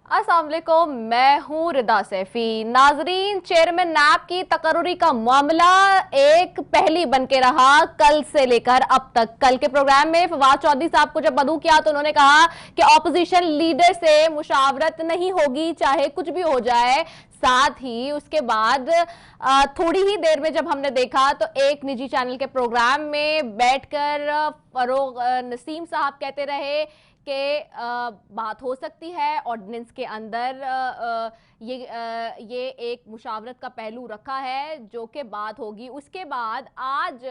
अस्सलाम वालेकुम, मैं हूं रिदा सैफी। नाजरीन, चेयरमैन नैब की तकर्रुरी का मामला एक पहली बनके रहा कल से लेकर अब तक। कल के प्रोग्राम में फवाद चौधरी साहब को जब मदऊ किया तो उन्होंने कहा कि ऑपोजिशन लीडर से मुशावरत नहीं होगी चाहे कुछ भी हो जाए। साथ ही उसके बाद थोड़ी ही देर में जब हमने देखा तो एक निजी चैनल के प्रोग्राम में बैठकर फरोग नसीम साहब कहते रहे कि बात हो सकती है ऑर्डिनेंस के अंदर, ये एक मुशावरत का पहलू रखा है जो कि बात होगी। उसके बाद आज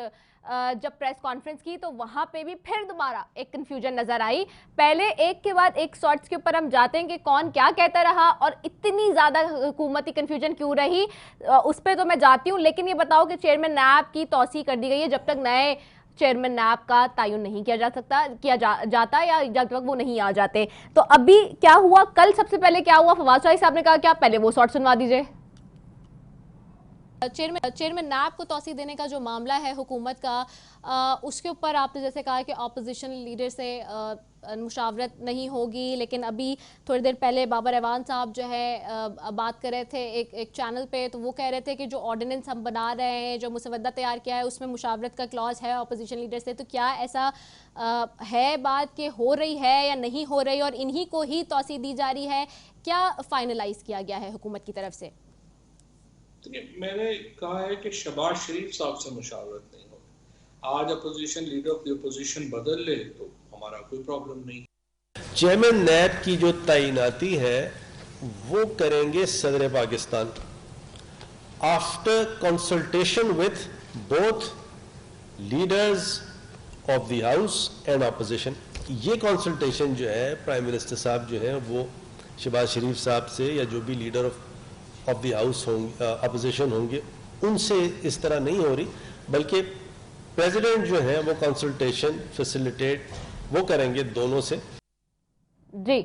जब प्रेस कॉन्फ्रेंस की तो वहां पे भी फिर दोबारा एक कंफ्यूजन नजर आई। पहले एक के बाद एक शॉर्ट्स के ऊपर हम जाते हैं कि कौन क्या कहता रहा और इतनी ज्यादा हुकूमती कंफ्यूजन क्यों रही, उस पर तो मैं जाती हूँ। लेकिन ये बताओ कि चेयरमैन नैब की तौसीह कर दी गई है, जब तक नए चेयरमैन नैब का तयन नहीं किया जा सकता जाता या जब तक वो नहीं आ जाते। तो अभी क्या हुआ, कल सबसे पहले क्या हुआ? फवाद चौधरी साहब ने कहा क्या, पहले वो शॉर्ट सुनवा दीजिए। चेयरमैन नैब को तौसीह देने का जो मामला है हुकूमत का, उसके ऊपर आपने जैसे कहा कि ऑपोजिशन लीडर से मुशावरत नहीं होगी, लेकिन अभी थोड़ी देर पहले बाबर एवान साहब जो है बात कर रहे थे एक चैनल पे, तो वो कह रहे थे कि जो ऑर्डिनेंस हम बना रहे हैं, जो मुसवदा तैयार किया है, उसमें मुशावरत का क्लॉज है ऑपोजिशन लीडर से। तो क्या ऐसा है बात कि हो रही है या नहीं हो रही और इन्हीं को ही तौसीह दी जा रही है? क्या फाइनलाइज किया गया है हुकूमत की तरफ से? मैंने कहा है कि शहबाज शरीफ साहब से मुशावरत नहीं होगी। आज opposition leader of the opposition बदल ले तो हमारा कोई प्रॉब्लम नहीं। चेयरमैन नैब की जो तैनाती है वो करेंगे सदर Pakistan after consultation with both leaders of the house and opposition. ये कंसल्टेशन जो है प्राइम मिनिस्टर साहब जो है वो शहबाज शरीफ साहब से या जो भी लीडर ऑफ द हाउस होंगे, अपोजिशन होंगे, उनसे इस तरह नहीं हो रही, बल्कि प्रेसिडेंट जो है वो कंसल्टेशन फैसिलिटेट वो करेंगे दोनों से। जी,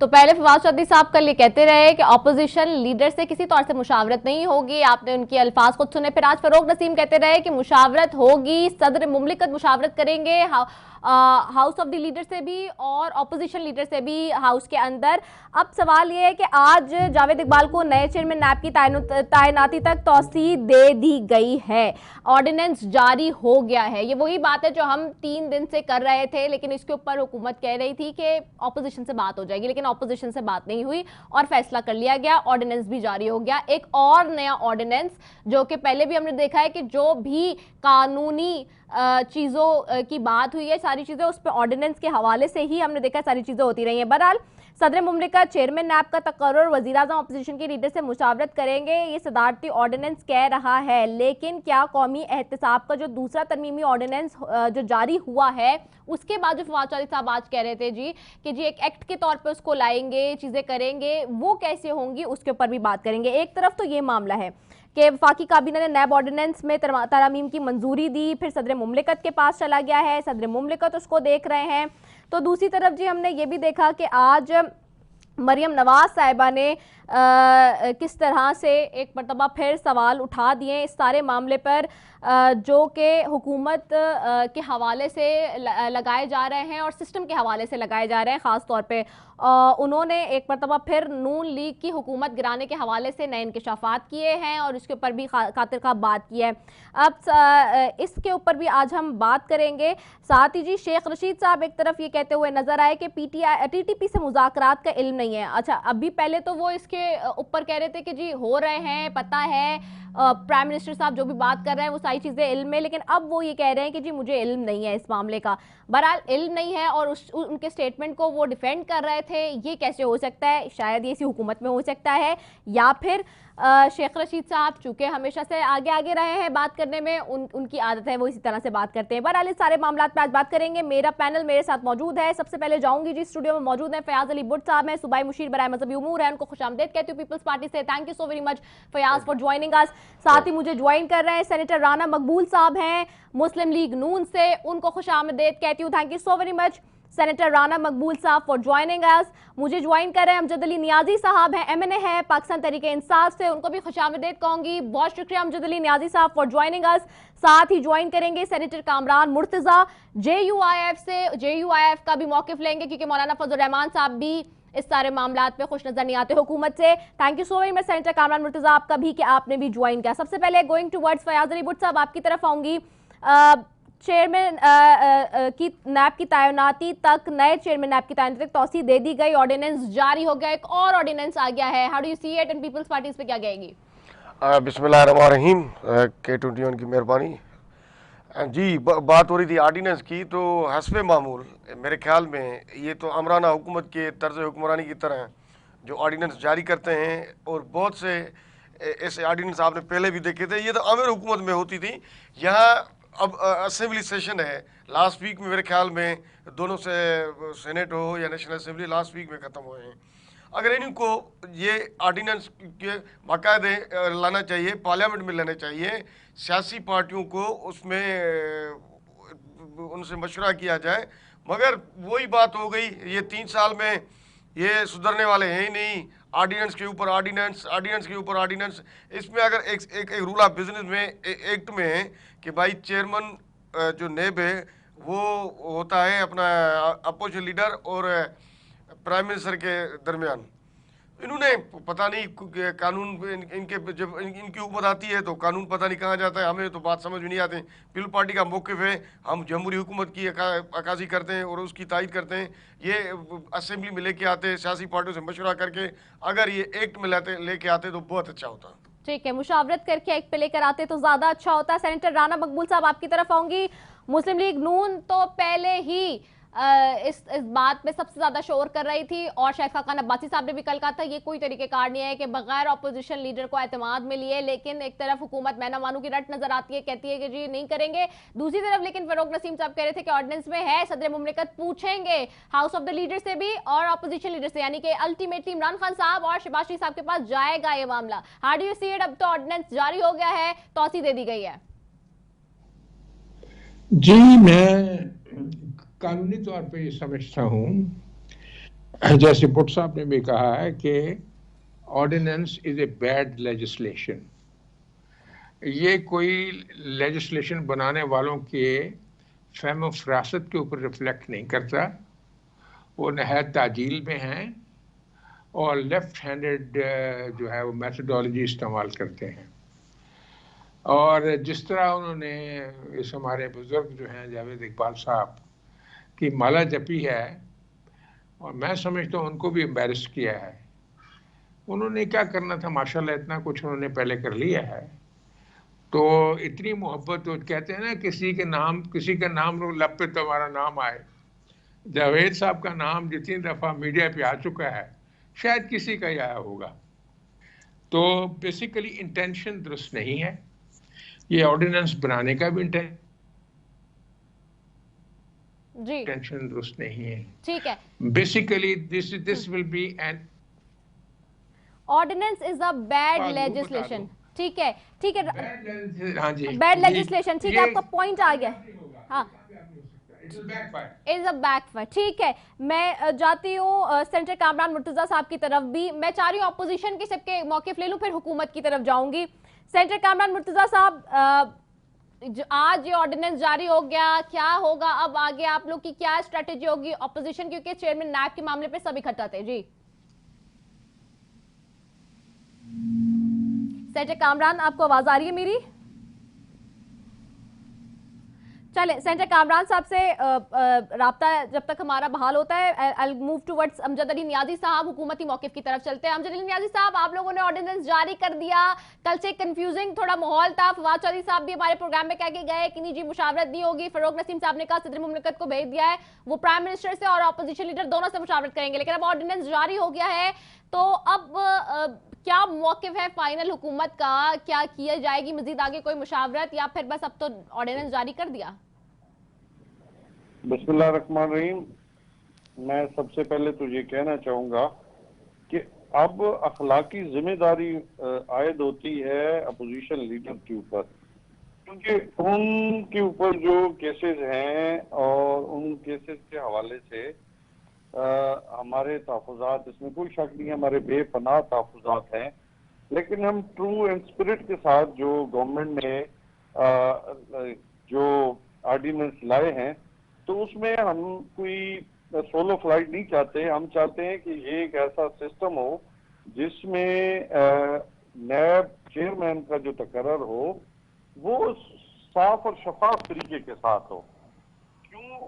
तो पहले फवाद चौधरी साहब कल ये कहते रहे कि ऑपोजिशन लीडर से किसी तौर से मुशावरत नहीं होगी, आपने उनके अल्फाज खुद सुने। फिर आज फरोग नसीम कहते रहे कि मुशावरत होगी, सदर मुमलिकत मुशावरत करेंगे हाउस ऑफ द लीडर से भी और ऑपोजिशन लीडर से भी हाउस के अंदर। अब सवाल ये है कि आज जावेद इकबाल को नए चेयरमैन नैब की तैनाती तक तौसीह दे दी गई है, ऑर्डिनेंस जारी हो गया है। ये वही बात है जो हम 3 दिन से कर रहे थे, लेकिन इसके ऊपर हुकूमत कह रही थी कि ऑपोजिशन से बात हो जाएगी, लेकिन ऑपोजिशन से बात नहीं हुई और फैसला कर लिया गया, ऑर्डिनेंस भी जारी हो गया। एक और नया ऑर्डिनेंस जो कि पहले भी हमने देखा है कि जो भी कानूनी चीज़ों की बात हुई है, सारी चीज़ें उस पर ऑर्डिनेंस के हवाले से ही हमने देखा, सारी चीज़ें होती रही हैं। बहरहाल सदर मुमलिकत चेयरमैन नैब का तकर्रुर वज़ीर-ए-आज़म अपोजिशन के लीडर से मुशावरत करेंगे, ये सदारती ऑर्डिनेंस कह रहा है। लेकिन क्या कौमी एहतसाब का जो दूसरा तरमीमी ऑर्डिनेंस जो जारी हुआ है, उसके बाद जो फवाद चौधरी साहब आज कह रहे थे कि जी एक एक्ट के तौर पे उसको लाएंगे, चीज़ें करेंगे, वो कैसे होंगी उसके ऊपर भी बात करेंगे। एक तरफ तो ये मामला है कि वफाकी काबीना ने नैब ऑर्डिनेंस में तरामीम की मंजूरी दी, फिर सदर मुमलिकत के पास चला गया है, सदर मुमलिकत उसको देख रहे हैं। तो दूसरी तरफ जी हमने ये भी देखा कि आज मरियम नवाज साहिबा ने किस तरह से एक मरतबा फिर सवाल उठा दिए इस सारे मामले पर, जो कि हुकूमत के हवाले से लगाए जा रहे हैं और सिस्टम के हवाले से लगाए जा रहे हैं। ख़ास तौर पे उन्होंने एक मरतबा फिर नून लीग की हुकूमत गिराने के हवाले से नए इंकशाफात किए हैं और इसके ऊपर भी खातिर खा बात की है। अब इसके ऊपर भी आज हम बात करेंगे। साथ ही जी शेख रशीद साहब एक तरफ ये कहते हुए नजर आए कि TTP से मुज़ाकरात का इल्म नहीं है। अच्छा, अभी पहले तो वो इसके ऊपर कह रहे थे कि जी हो रहे हैं, पता है, प्राइम मिनिस्टर साहब जो भी बात कर रहे हैं वो सारी चीज़ें इल्म में, लेकिन अब वो ये कह रहे हैं कि जी मुझे इल्म नहीं है इस मामले का। बहरहाल इल्म नहीं है और उनके स्टेटमेंट को वो डिफेंड कर रहे थे, ये कैसे हो सकता है? शायद ये इसी हुकूमत में हो सकता है, या फिर शेख रशीद साहब चूँकि हमेशा से आगे आगे रहे हैं बात करने में, उनकी आदत है वो इसी तरह से बात करते हैं। बहरहाल इस सारे मामला पर आज बात करेंगे। मेरा पैनल मेरे साथ मौजूद है। सबसे पहले जाऊंगी जी, स्टूडियो में मौजूद है फयाज अली बुट साहब हैं, सूबाई मुशीर बराए मजहबी उमूर है, उनको खुशामदीद कहती हूँ पीपल्स पार्टी से। Thank you so very much Fayaz for joining us. साथ ही मुझे ज्वाइन कर रहे हैं सेनेटर राना मकबूल साहब हैं मुस्लिम लीग नून से, उनको खुशामदीद कहती हूँ। Thank you so very much senator Rana मकबूल साहब फॉर ज्वाइनिंग अस। मुझे ज्वाइन कर रहे हैं अमजद अली नियाजी साहब हैं, MNA है पाकिस्तान तहरीके इंसाफ से, उनको भी खुशामदीद कहूंगी। बहुत शुक्रिया अमजद अली नियाजी साहब फॉर ज्वाइनिंग अस। साथ ही ज्वाइन करेंगे सेनेटर कामरान मुर्तजा JUIF से, JUIF का भी मौकिफ लेंगे क्योंकि मौलाना फजल रहमान साहब भी इस सारे मामलात में खुश नजर नहीं आते हुकूमत से। Thank you so very much senator Kamran Murtaza, आपका भी कि आपने भी ज्वाइन किया। सबसे पहले गोइंग टुवर्ड्स फयाज अली भुट्ट साहब, आपकी तरफ आऊंगी। चेयरमैन की नैब की तैनाती तक, नए चेयरमैन नैब की तैनाती तक तौसीह दे दी गई, ऑर्डिनेंस जारी हो गया, एक और ऑर्डिनेंस आ गया है। How do you see it and Peoples Party इस पे क्या कहेगी? बिस्मिल्लाहिर्रहमानिर्रहीम, K21 की मेहरबानी जी। बात हो रही थी ऑर्डिनेंस की, तो हस्बे मामूल मेरे ख्याल में ये तो अमराना हुकूमत के तर्ज हुक्मरानी की तरह जो ऑर्डिनेंस जारी करते हैं, और बहुत से ऐसे ऑर्डिनेंस आपने पहले भी देखे थे, ये तो आमिर हुकूमत में होती थी। यहाँ अब असेंबली सेशन है, लास्ट वीक में मेरे ख्याल में दोनों से सेनेट हो या नेशनल असेंबली लास्ट वीक में ख़त्म हुए हैं। अगर इनको ये ऑर्डिनेंस के बाकायदे लाना चाहिए, पार्लियामेंट में लाना चाहिए, सियासी पार्टियों को उसमें उनसे मशवरा किया जाए। मगर वही बात हो गई, ये 3 साल में ये सुधरने वाले हैं ही नहीं। ऑर्डिनेंस के ऊपर ऑर्डिनेंस, ऑर्डिनेंस के ऊपर ऑर्डिनेंस। इसमें अगर एक रूल ऑफ बिजनेस में एक्ट में है कि भाई चेयरमैन जो नेब है वो होता है अपना अपोजिशन लीडर और प्राइम मिनिस्टर के दरमियान। इन्होंने पता नहीं कानून इनके जब इनकी हुकूमत आती है तो कानून पता नहीं कहाँ जाता है, हमें तो बात समझ में नहीं आती। पीपल पार्टी का मौक़िफ़ है, हम जमहूरी हुकूमत की अक्कासी करते हैं और उसकी तायद करते हैं। ये असेंबली में लेके आते हैं, सियासी पार्टियों से मशवरा करके अगर ये एक्ट में लेके आते तो बहुत अच्छा होता। ठीक है, मुशावरत करके एक्ट पे लेकर आते तो ज्यादा अच्छा होता। सेनेटर राना मकबूल साहब, आपकी तरफ आऊंगी। मुस्लिम लीग नून तो पहले ही इस बात में सबसे ज्यादा शोर कर रही थी, और शायद खाकान अब्बासी साहब ने भी कल कहा था ये कोई तरीकेकार नहीं है कि बगैर अपोजिशन लीडर को एतमाद में लिए। लेकिन एक तरफ हुकूमत मैं ना मानू की रट नजर आती है, कहती है कि जी नहीं करेंगे। दूसरी तरफ लेकिन फरोग नसीम साहब कह रहे थे कि ऑर्डिनेंस में है, सदर मुमलिकत पूछेंगे हाउस ऑफ द लीडर से भी और अपोजिशन लीडर से, यानी कि अल्टीमेटली इमरान खान साहब और शहबाज शरीफ साहब के पास जाएगा ये मामला। How do you see it? अब तो ऑर्डिनेंस जारी हो गया है, तौसीह दे दी गई है। जी, मैं कानूनी तौर पे ये समझता हूँ, जैसे भुट्ट साहब ने भी कहा है कि ordinance is a bad legislation. ये कोई लेजिस्लेशन बनाने वालों के फहम फरासत के ऊपर रिफ्लेक्ट नहीं करता। वो नहायत ताजील में हैं और लेफ्ट हैंडेड जो है वो मेथडोलॉजी इस्तेमाल करते हैं। और जिस तरह उन्होंने इस हमारे बुजुर्ग जो हैं जावेद इकबाल साहब की माला जपी है, और मैं समझता हूँ उनको भी एम्बैरस किया है। उन्होंने क्या करना था, माशाल्लाह इतना कुछ उन्होंने पहले कर लिया है। तो इतनी मोहब्बत, तो कहते हैं ना किसी का नाम लब पे तुम्हारा नाम आए। जावेद साहब का नाम जितनी दफ़ा मीडिया पे आ चुका है शायद किसी का ही आया होगा। तो बेसिकली इंटेंशन दुरुस्त नहीं है, ये ऑर्डिनेंस बनाने का भी इंटेंशन दुरुस्त नहीं है। ठीक है, basically this will be an ordinance is a bad legislation. ठीक है, ठीक है, हाँ जी, बैड लेजिस्लेशन। ठीक है, आपका पॉइंट आ गया। हाँ, इज अ बैकफायर। ठीक है, मैं जाती हूँ सेनेटर कामरान मुर्तजा साहब की तरफ भी। मैं चाह रही हूँ अपोजिशन के सबके मौक़िफ़ ले लूँ, फिर हुकूमत की तरफ जाऊंगी। सेनेटर कामरान मुर्तजा साहब, आज ये ऑर्डिनेंस जारी हो गया, क्या होगा अब आगे? आप लोग की क्या स्ट्रेटेजी होगी ऑपोजिशन, क्योंकि चेयरमैन नैब के मामले पे सब इकट्ठा थे। जी सेनेटर कामरान, आपको आवाज आ रही है मेरी? चले, सेनेटर कामरान साहब से राब्ता जब तक हमारा बहाल होता है, I move towards Amjad Ali Niazi साहब, हुकूमती मौक़िफ़ की तरफ चलते हैं। अमजद अली नियाजी साहब, आप लोगों ने ऑर्डिनेंस जारी कर दिया, कल से कंफ्यूजिंग थोड़ा माहौल था। फवाद चौधरी साहब भी हमारे प्रोग्राम में कह के गए कि नहीं जी मुशावरत नहीं होगी। फरोग नसीम साहब ने कहा सदर मुमलिकत को भेज दिया है, वो प्राइम मिनिस्टर से और अपोजिशन लीडर दोनों से मुशावरत करेंगे। लेकिन अब ऑर्डिनेंस जारी हो गया है, तो अब क्या मौक़िफ़ है फाइनल हुकूमत का? क्या किया जाएगी मजीद आगे, कोई मुशावरत, या फिर बस अब तो ऑर्डिनेंस जारी कर दिया? बिस्मिल्लाहिर्रहमानिर्रहीम। मैं सबसे पहले तो ये कहना चाहूँगा कि अब अखलाकी जिम्मेदारी आयद होती है अपोजिशन लीडर के ऊपर, क्योंकि उनके ऊपर जो केसेस हैं और उन केसेस के हवाले से हमारे तहफ़्फ़ुज़ात, इसमें कोई शक नहीं है, हमारे बेपनाह तहफ़्फ़ुज़ात हैं। लेकिन हम ट्रू एंड स्पिरिट के साथ जो गवर्नमेंट ने जो ऑर्डिनेंस लाए हैं, तो उसमें हम कोई सोलो फ्लाइट नहीं चाहते। हम चाहते हैं कि ये एक ऐसा सिस्टम हो जिसमें नैब चेयरमैन का जो तकर्रर हो वो साफ और शफाफ तरीके के साथ हो, क्यों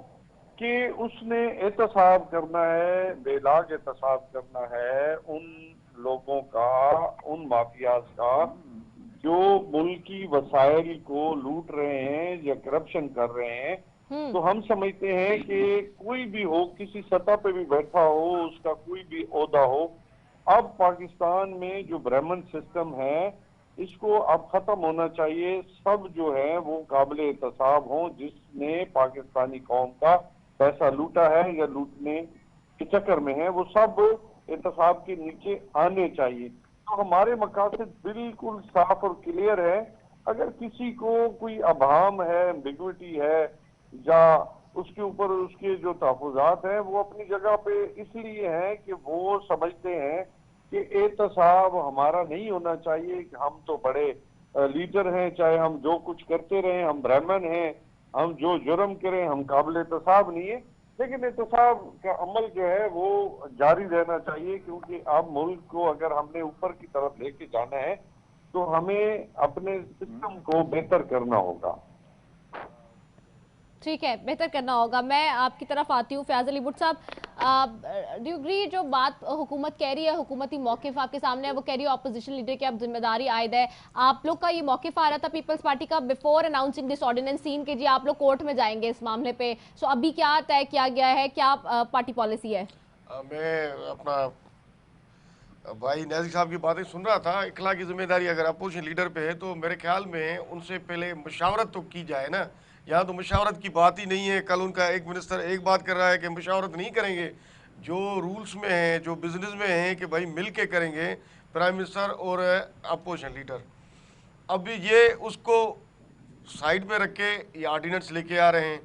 कि उसने एहतसाब करना है, बेलाग एहतसाब करना है उन लोगों का, उन माफियाज का जो मुल्की वसाइल को लूट रहे हैं या करप्शन कर रहे हैं। तो हम समझते हैं कि कोई भी हो, किसी सतह पे भी बैठा हो, उसका कोई भी ओहदा हो, अब पाकिस्तान में जो ब्राह्मण सिस्टम है इसको अब खत्म होना चाहिए। सब जो है वो काबिल एहतसाब हों, जिसने पाकिस्तानी कौम का पैसा लूटा है या लूटने के चक्कर में है, वो सब एहतसाब के नीचे आने चाहिए। तो हमारे मकासद बिल्कुल साफ और क्लियर है। अगर किसी को कोई अभाम है, एम्बिग्विटी है या उसके ऊपर उसके जो तहफ़्फ़ुज़ात हैं वो अपनी जगह पे इसलिए हैं कि वो समझते हैं कि एहतसाब हमारा नहीं होना चाहिए कि हम तो बड़े लीडर हैं, चाहे हम जो कुछ करते रहें, हम ब्राह्मण हैं, हम जो जुर्म करें हम काबिल एहतसाब नहीं है। लेकिन एहतसाब का अमल जो है वो जारी रहना चाहिए, क्योंकि अब मुल्क को अगर हमने ऊपर की तरफ लेके जाना है तो हमें अपने सिस्टम को बेहतर करना होगा। ठीक है, बेहतर करना होगा। मैं आपकी तरफ आती हूँ फयाज अली भुट्ट साहब। डू एग्री जो बात हुकूमत कह रही है, हुकूमती मौक़िफ़ आपके सामने है, वो कह रही है ऑपोजिशन लीडर की अब जिम्मेदारी आयद है। आप लोग का ये मौक़िफ़ आ रहा था पीपल्स पार्टी का before announcing this ordinance scene के जी आप लोग कोर्ट में जाएंगे इस मामले पे। सो अभी क्या तय किया गया है, क्या पार्टी पॉलिसी है? मैं अपना भाई नाज़िर साहब की बातें सुन रहा था। इखला की जिम्मेदारी अगर अपोजिशन लीडर पे है तो मेरे ख्याल में उनसे पहले मुशावरत तो की जाए ना। यहाँ तो मुशावरत की बात ही नहीं है। कल उनका एक मिनिस्टर एक बात कर रहा है कि मुशावरत नहीं करेंगे, जो रूल्स में है, जो बिजनेस में है कि भाई मिल के करेंगे प्राइम मिनिस्टर और अपोजिशन लीडर। अब ये उसको साइड पे रख के ये ऑर्डिनेंस लेके आ रहे हैं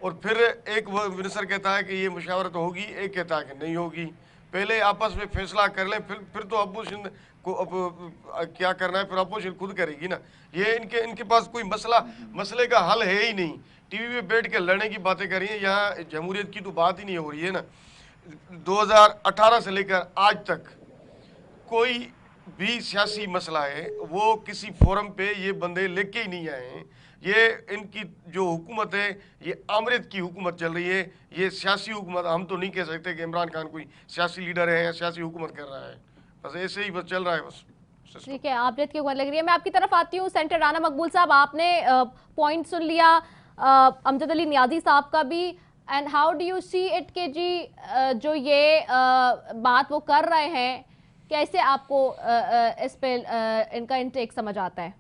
और फिर एक वो मिनिस्टर कहता है कि ये मुशावरत होगी, एक कहता है कि नहीं होगी। पहले आपस में फैसला कर लें, फिर तो अपोजिशन को क्या करना है फिर अपोजिशन खुद करेगी ना। ये इनके पास कोई मसले का हल है ही नहीं। टीवी पे बैठ के लड़ने की बातें कर रही हैं, यहाँ जमहूरियत की तो बात ही नहीं हो रही है ना। 2018 से लेकर आज तक कोई भी सियासी मसला है वो किसी फोरम पे ये बंदे लेके ही नहीं आए हैं। ये इनकी जो हुकूमत है ये आमरत की हुकूमत चल रही है, ये सियासी हुकूमत। हम तो नहीं कह सकते कि इमरान खान कोई सियासी लीडर है या सियासी हुकूमत कर रहा है, बस ऐसे ही बस चल रहा है बस। ठीक है, आमरत की हुकूमत लग रही है। मैं आपकी तरफ आती हूँ सेंटर राना मकबूल साहब, आपने पॉइंट सुन लिया अमजद अली नियाजी साहब का भी। And how do you see it के जी जो ये बात वो कर रहे हैं, कैसे आपको इस पे इनका इंटेक समझ आता है?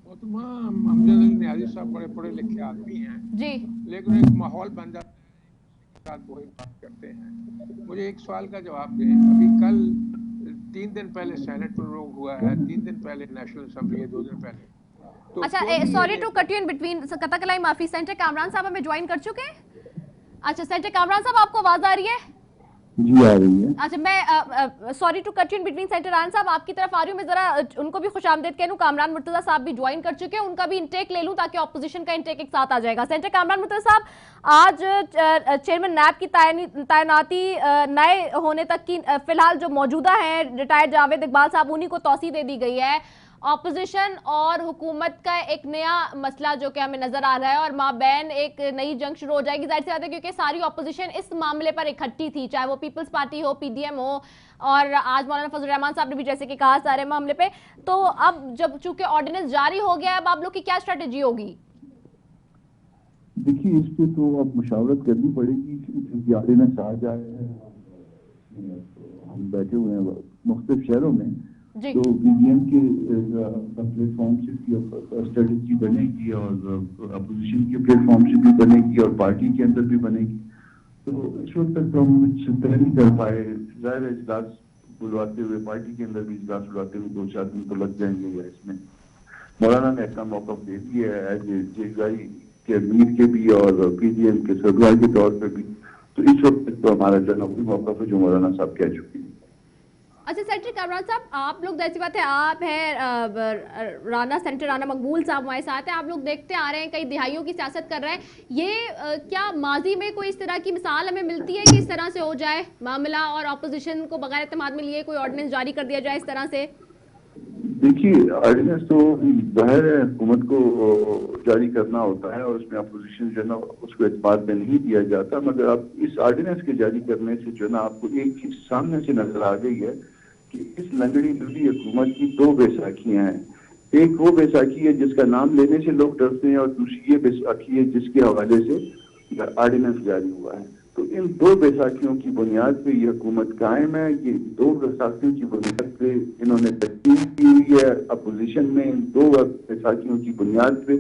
वो तो अमजद अली नियाजी साहब बड़े पढ़े लिखे आदमी हैं जी, लेकिन एक माहौल बन जाता है, वही बात करते हैं। मुझे एक सवाल का जवाब दें। अभी कल 3 दिन पहले सेनेट में रोक हुआ है, 3 दिन पहले नेशनल असेंबली है, 2 दिन पहले। तो अच्छा, sorry to cut you in between, कतकलाई माफी। सेंटर कामरान साहब हमें ज्वाइन कर चुके हैं? अच्छा सेंटर कामरान साहब, आपको आवाज आ रही है? जी आ रही है। अच्छा, मैं sorry to cut you in between senator Rana साहब, आपकी तरफ आ रही हूँ। मैं जरा उनको भी खुशामदीद कह लूँ। कामरान मुर्तजा साहब भी ज्वाइन कर चुके हैं, उनका भी इंटेक ले लूँ ताकि ऑपोजिशन का इंटेक एक साथ आ जाएगा। सेंटर कामरान मुर्तजा साहब, आज चेयरमैन नैब की तैनाती नए होने तक की फिलहाल जो मौजूदा है रिटायर्ड जावेद इकबाल साहब, उन्हीं को तौसीह दे दी गई है। ऑपोजिशन और हुकूमत का एक नया मसला जो कि हमें नजर आ रहा है और माबैन एक नई जंग शुरू हो जाएगी, जाहिर सी बात है, क्योंकि सारी ऑपोजिशन इस मामले पर इकट्ठी थी, चाहे वो पीपल्स पार्टी हो, पीडीएम हो, और आज मौलाना फजल रहमान साहब ने भी जैसे कि कहा सारे मामले पे। तो अब जब चूंकि ऑर्डिनेंस जारी हो गया है, अब आप लोग की क्या स्ट्रेटेजी होगी? देखिए, इस पे तो अब मुशावरत करनी पड़ेगी, क्योंकि ऑर्डिनेंस आ जाए। हम बैठे हुए हैं मुख्तलिफ शहरों में, तो पीडीएम के प्लेटफॉर्म से भी स्ट्रेटेजी बनेगी और अपोजिशन के प्लेटफॉर्म से भी बनेगी और पार्टी के अंदर भी बनेगी। तो इस वक्त तक तो हम तय नहीं कर पाए। ज़ाहिर इजलास बुलवाते हुए, पार्टी के अंदर भी इजलास बुलवाते हुए 2-4 दिन तो लग जाएंगे। या इसमें मौलाना ने अपना मौक़िफ़ दे दिया है एज ए जेगाई के अमीर के भी और पीडीएम के सरबराह के तौर पर भी। तो इस वक्त तक तो हमारा जनरल मौक़िफ़ है जो मौलाना साहब कह चुके हैं। अच्छा सेनेटर कामरान साहब, आप लोग जैसी बात है, आप हैं राना, सेनेटर राना मकबूल साहब हमारे साथ हैं, आप लोग देखते आ रहे हैं कई दिहाइयों की सियासत कर रहे हैं, ये क्या माजी में कोई इस तरह की मिसाल हमें मिलती है कि इस तरह से हो जाए मामला और अपोजिशन को बगैर इत्तेमाद में लिए कोई ऑर्डिनेंस जारी कर दिया जाए इस तरह से? देखिए, ऑर्डिनेंस तो बाहर हुकूमत को जारी करना होता है और उसमें अपोजिशन जो है ना उसको एतमाद में नहीं दिया जाता, मगर अब इस ऑर्डिनेंस के जारी करने से जो है ना आपको एक चीज सामने से नजर आ गई है कि इस लंगड़ी लुली हुकूमत की दो बैसाखियां हैं। एक वो बैसाखी है जिसका नाम लेने से लोग डरते हैं और दूसरी ये बैसाखी है जिसके हवाले से ऑर्डिनेंस जारी हुआ है। तो इन दो बैसाखियों की बुनियाद पे ये हुकूमत कायम है। ये दो बैसाखियों की बुनियाद पे इन्होंने तस्दीक की हुई है अपोजिशन में। इन दो बैसाखियों की बुनियाद पे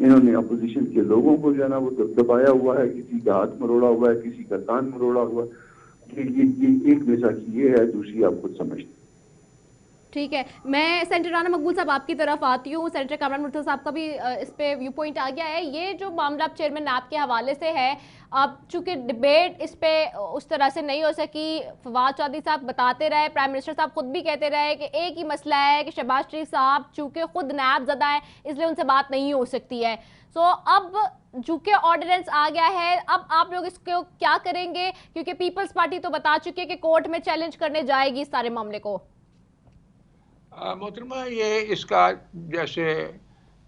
इन्होंने अपोजिशन के लोगों को जो है ना वो दबाया हुआ है, किसी का हाथ मरोड़ा हुआ है, किसी का कान मरोड़ा हुआ है। ये एक बैसाखी ये है, दूसरी आप खुद समझते। ठीक है, मैं सेनेटर राना मकबूल साहब आपकी तरफ आती हूँ। सेनेटर कामरान मुर्तज़ा साहब का भी इस पे व्यू पॉइंट आ गया है। ये जो मामला चेयरमैन नैब के हवाले से है, अब चूंकि डिबेट इस पे उस तरह से नहीं हो सकी, फवाद चौधरी साहब बताते रहे, प्राइम मिनिस्टर साहब खुद भी कहते रहे कि एक ही मसला है कि शहबाज शरीफ साहब चूंकि खुद नैब ज़दा है इसलिए उनसे बात नहीं हो सकती है। सो अब चूंकि ऑर्डिनेंस आ गया है, अब आप लोग इसको क्या करेंगे? क्योंकि पीपल्स पार्टी तो बता चुकी है कि कोर्ट में चैलेंज करने जाएगी इस सारे मामले को। मोहतरमा, ये इसका जैसे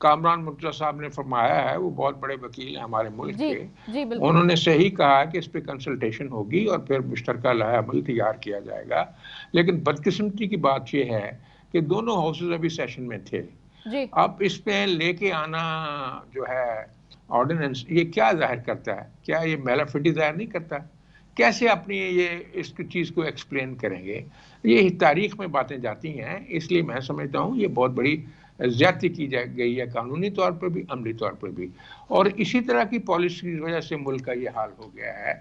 कामरान मुर्तज़ा साहब ने फरमाया है, वो बहुत बड़े वकील हैं हमारे मुल्क के। जी बिल्कुल। उन्होंने सही कहा कि इस पे कंसल्टेशन होगी और फिर मुश्तरका लाएअमल तैयार किया जाएगा। लेकिन बदकिस्मती की बात यह है कि दोनों हाउसेज अभी सेशन में थे जी। अब इस पे लेके आना जो है ऑर्डिनेंस, ये क्या जाहिर करता है? क्या ये मेलाफिटी जाहिर नहीं करता? कैसे अपनी ये इस चीज़ को एक्सप्लेन करेंगे? ये तारीख में बातें जाती हैं, इसलिए मैं समझता हूँ ये बहुत बड़ी ज्यादती की गई है, कानूनी तौर पर भी, अमली तौर पर भी। और इसी तरह की पॉलिसी की वजह से मुल्क का ये हाल हो गया है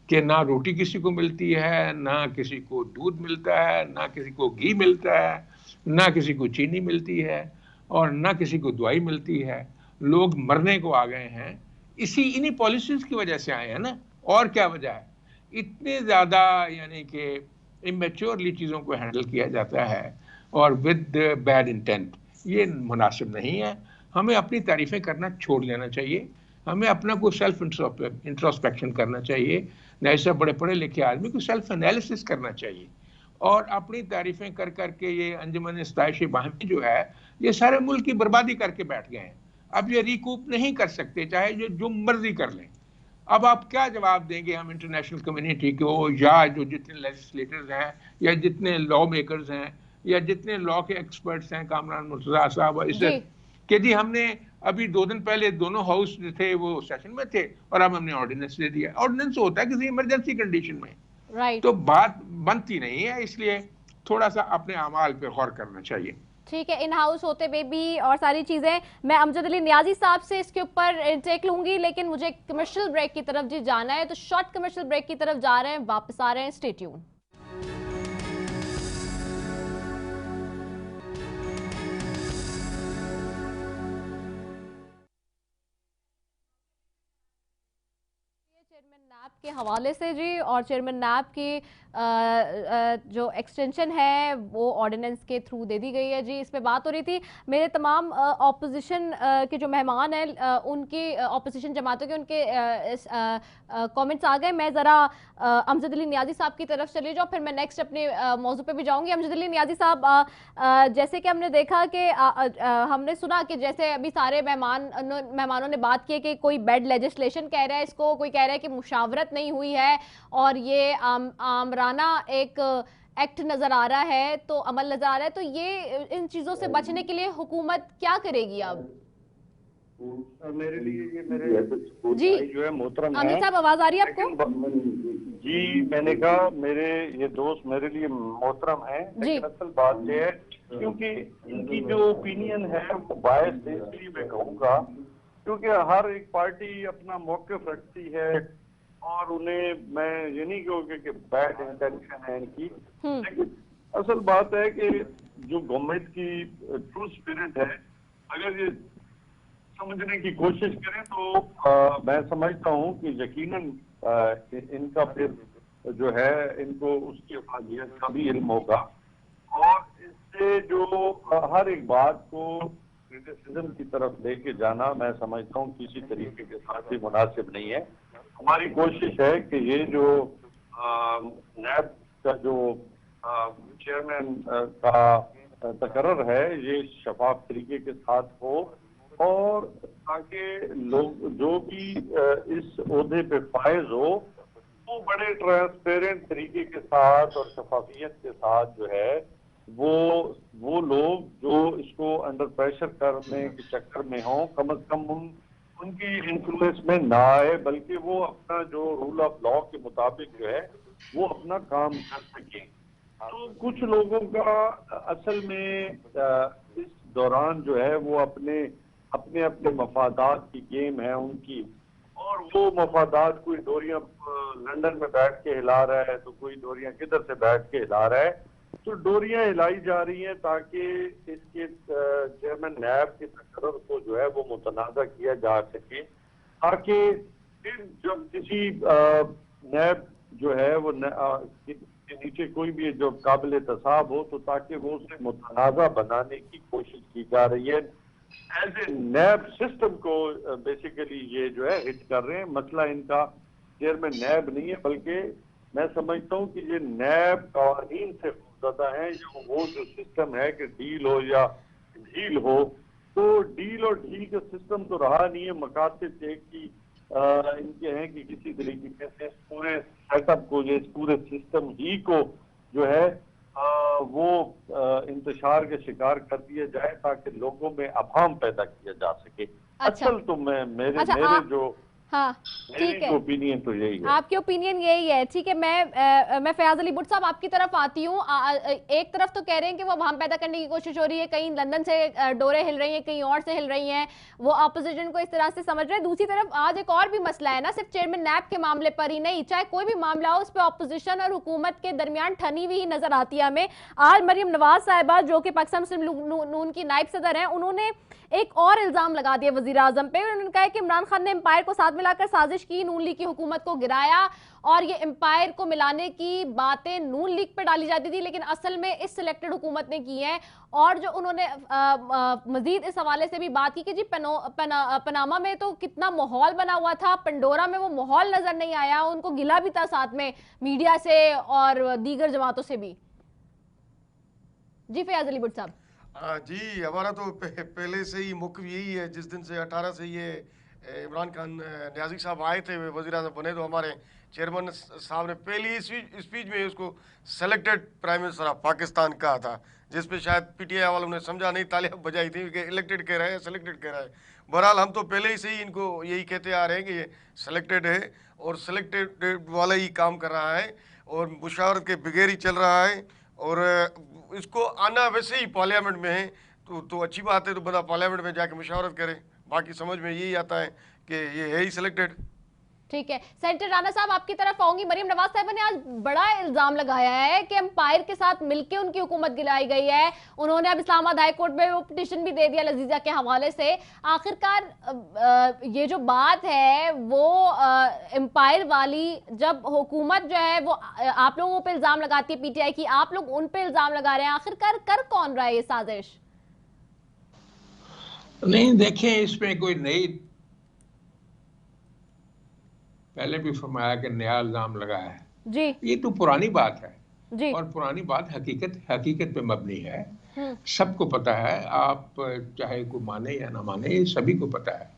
कि ना रोटी किसी को मिलती है, ना किसी को दूध मिलता है, ना किसी को घी मिलता है, ना किसी को चीनी मिलती है और ना किसी को दवाई मिलती है। लोग मरने को आ गए हैं, इन्हीं पॉलिसीज की वजह से आए हैं ना, और क्या वजह है? इतने ज़्यादा यानी कि इमेच्योरली चीज़ों को हैंडल किया जाता है और विद बैड इंटेंट, ये मुनासिब नहीं है। हमें अपनी तारीफ़ें करना छोड़ देना चाहिए, हमें अपना कोई सेल्फ इंट्रोस्पेक्शन करना चाहिए। न ऐसा बड़े पढ़े लिखे आदमी को सेल्फ एनालिसिस करना चाहिए और अपनी तारीफ़ें कर करके ये अंजुमन इस्ताइश बाहमी जो है ये सारे मुल्क की बर्बादी करके बैठ गए हैं। अब ये रिकूप नहीं कर सकते, चाहे जो मर्जी कर लें। अब आप क्या जवाब देंगे हम इंटरनेशनल कम्युनिटी को, या जो जितने लेजिस्लेटर्स हैं या जितने लॉ मेकर्स हैं या जितने लॉ के एक्सपर्ट्स हैं, कामरान मुर्तज़ा साहब इससे कि जी हमने अभी 2 दिन पहले दोनों हाउस थे वो सेशन में थे और अब हमने ऑर्डिनेंस दे दिया। ऑर्डिनेंस होता है किसी इमरजेंसी कंडीशन में, राइट। तो बात बनती नहीं है, इसलिए थोड़ा सा अपने अमाल पे गौर करना चाहिए। ठीक है, इन हाउस होते हुए भी और सारी चीज़ें, मैं अमजद अली नियाजी साहब से इसके ऊपर टेक लूंगी, लेकिन मुझे कमर्शियल ब्रेक की तरफ जी जाना है, तो शॉर्ट कमर्शियल ब्रेक की तरफ जा रहे हैं, वापस आ रहे हैं, स्टे ट्यून। चेयरमैन नैब के हवाले से जी, और चेयरमैन नैब की जो एक्सटेंशन है वो ऑर्डिनेंस के थ्रू दे दी गई है जी, इस पे बात हो रही थी। मेरे तमाम ऑपोजिशन के जो मेहमान हैं उनकी ऑपोजिशन जमातों के उनके कमेंट्स आ गए। मैं ज़रा अमजद अली नियाजी साहब की तरफ चली जाऊँ, फिर मैं नेक्स्ट अपने मौजू पे भी जाऊँगी। अमजद अली नियाजी साहब, जैसे कि हमने देखा कि हमने सुना कि जैसे अभी सारे मेहमानों ने बात की कि कोई बेड लेजिस्लेशन कह रहा है इसको, कोई कह रहा है कि मुशावरत नहीं हुई है और ये आमराना एक एक्ट नजर आ रहा है, तो अमल नजर आ रहा है, तो ये इन चीजों से बचने के लिए हुकूमत क्या करेगी अब? मेरे लिए ये मेरे जी जो है मोहतरम आमिर है साहब, आवाज आ रही है आपको? जी, मैंने कहा मेरे ये दोस्त मेरे लिए मोहतरम है, लेकिन असल बात ये है क्योंकि इनकी जो ओपिनियन है वो बायस है, इसलिए मैं कहूँगा क्योंकि हर एक पार्टी अपना मौक़िफ़ रखती है और उन्हें मैं ये नहीं कहूँगा कि बैड इंटेंशन है इनकी, लेकिन असल बात है कि जो गवर्नमेंट की ट्रू स्पिरिट है, अगर ये समझने की कोशिश करें तो मैं समझता हूँ कि यकीनन इनका फिर जो है इनको उसकी अफादियत का भी इल्म होगा से जो हर एक बात को क्रिटिसिज्म की तरफ लेके जाना, मैं समझता हूँ किसी तरीके के साथ ही मुनासिब नहीं है। हमारी कोशिश है कि ये जो नैब का जो चेयरमैन का तकर्रर है ये शफाफ तरीके के साथ हो, और ताकि लोग जो भी इस ओहदे पे फायज हो वो बड़े ट्रांसपेरेंट तरीके के साथ और शफाफियत के साथ जो है वो लोग जो इसको अंडर प्रेशर करने के चक्कर में हों, कम अज कम उनकी इन्फ्लुएंस में ना आए, बल्कि वो अपना जो रूल ऑफ लॉ के मुताबिक जो है वो अपना काम कर सकें। तो कुछ लोगों का असल में इस दौरान जो है वो अपने अपने मफादात की गेम है उनकी, और वो मफादात कोई डोरियां लंदन में बैठ के हिला रहा है तो कोई डोरियां किधर से बैठ के हिला रहा है, तो डोरियां हिलाई जा रही हैं ताकि इसके चेयरमैन नैब के तकर्रर को जो है वो मुतनाज़ा किया जा सके, ताकि फिर जब किसी नैब जो है वो के नीचे कोई भी जो काबिल तसाब हो तो ताकि वो उसे मुतनाज़ा बनाने की कोशिश की जा रही है। एज ए नैब सिस्टम को बेसिकली ये जो है हिट कर रहे हैं। मसला इनका चेयरमैन नैब नहीं है, बल्कि मैं समझता हूँ कि ये नैब कवानीन से खुफज़दा है। वो जो सिस्टम है कि डील हो या ढील हो, तो डील और ढील का सिस्टम तो रहा नहीं है। मकासद एक ही इनके हैं कि किसी तरीके से पूरे सेटअप को, ये पूरे सिस्टम ही को जो है वो इंतशार के शिकार कर दिया जाए ताकि लोगों में अफवाह पैदा किया जा सके। अच्छा। असल तो मेरे जो हाँ, ठीक है, ओपिनियन तो यही है। आपकी ओपिनियन यही है, ठीक है। मैं फयाज अली भुट्ट साहब आपकी तरफ आती हूँ। एक तरफ तो कह रहे हैं कि वो अफवाह पैदा करने की कोशिश हो रही है, कहीं लंदन से डोरे हिल रही हैं, कहीं और से हिल रही हैं, वो अपोजिशन को इस तरह से समझ रहे हैं। दूसरी तरफ आज एक और भी मसला है ना, सिर्फ चेयरमैन नैब के मामले पर ही नहीं, चाहे कोई भी मामला हो उस पर अपोजिशन और हुकूमत के दरमियान ठनी हुई नजर आती है हमें। आज मरियम नवाज साहिबा जो कि पाकिस्तान मुस्लिम नून की नायब सदर हैं, उन्होंने एक और इल्जाम लगा दिया वजीर आजम पे। उन्होंने कहा कि इमरान खान ने एम्पायर को साथ मिलाकर साजिश की, नून लीग की हुकूमत को गिराया, और ये एम्पायर को मिलाने की बातें नून लीग पे डाली जाती थी लेकिन असल में इस सिलेक्टेड हुकूमत ने की है। और जो उन्होंने मजीद इस हवाले से भी बात की कि जी पनामा में तो कितना माहौल बना हुआ था, पंडोरा में वो माहौल नजर नहीं आया, उनको गिला भी था साथ में मीडिया से और दीगर जमातों से भी। जी फयाज अली भुट्ट साहब। हाँ जी, हमारा तो पहले से ही मुख्य यही है, जिस दिन से 18 से ये इमरान खान न्याजी साहब आए थे, वज़ीर आज़म बने, तो हमारे चेयरमैन साहब ने पहली स्पीच में उसको selected prime minister of Pakistan कहा था, जिस पे शायद पीटीआई वालों ने समझा नहीं, तालियां बजाई थी कि इलेक्टेड कह रहा है, सेलेक्टेड कह रहा है। बहरहाल हम तो पहले ही से ही इनको यही कहते आ रहे हैं कि ये सेलेक्टेड है और सेलेक्टेड वाला ही काम कर रहा है और मुशावरत के बगैर ही चल रहा है। और इसको आना वैसे ही पार्लियामेंट में है तो अच्छी बात है, तो बंदा पार्लियामेंट में जाके मुशावरत करे। बाकी समझ में यही आता है कि ये है ही सिलेक्टेड। ठीक है, सेनेटर राणा साहब आपकी तरफ आऊंगी। मरियम नवाज साहिबा ने आज बड़ा इल्जाम लगाया है कि एम्पायर के साथ मिलकर उनकी हुकूमत गिराई गई है। उन्होंने अब इस्लामाबाद हाई कोर्ट में वो पिटीशन भी दे दिया लजीजा के हवाले से। आखिरकार ये जो बात है वो एम्पायर वाली, जब हुकूमत जो है वो आप लोगों पे इल्जाम लगाती है पीटीआई की, आप लोग उन पे इल्जाम लगा रहे हैं, आखिरकार कर कौन रहा है ये साजिश? नहीं, देखिए इसमें कोई नई, पहले भी फरमाया कि नया इल्जाम लगाया है जी, ये तो पुरानी बात है जी। और पुरानी बात हकीकत पे मबनी है। सबको पता है, आप चाहे को माने या ना माने, ये सभी को पता है।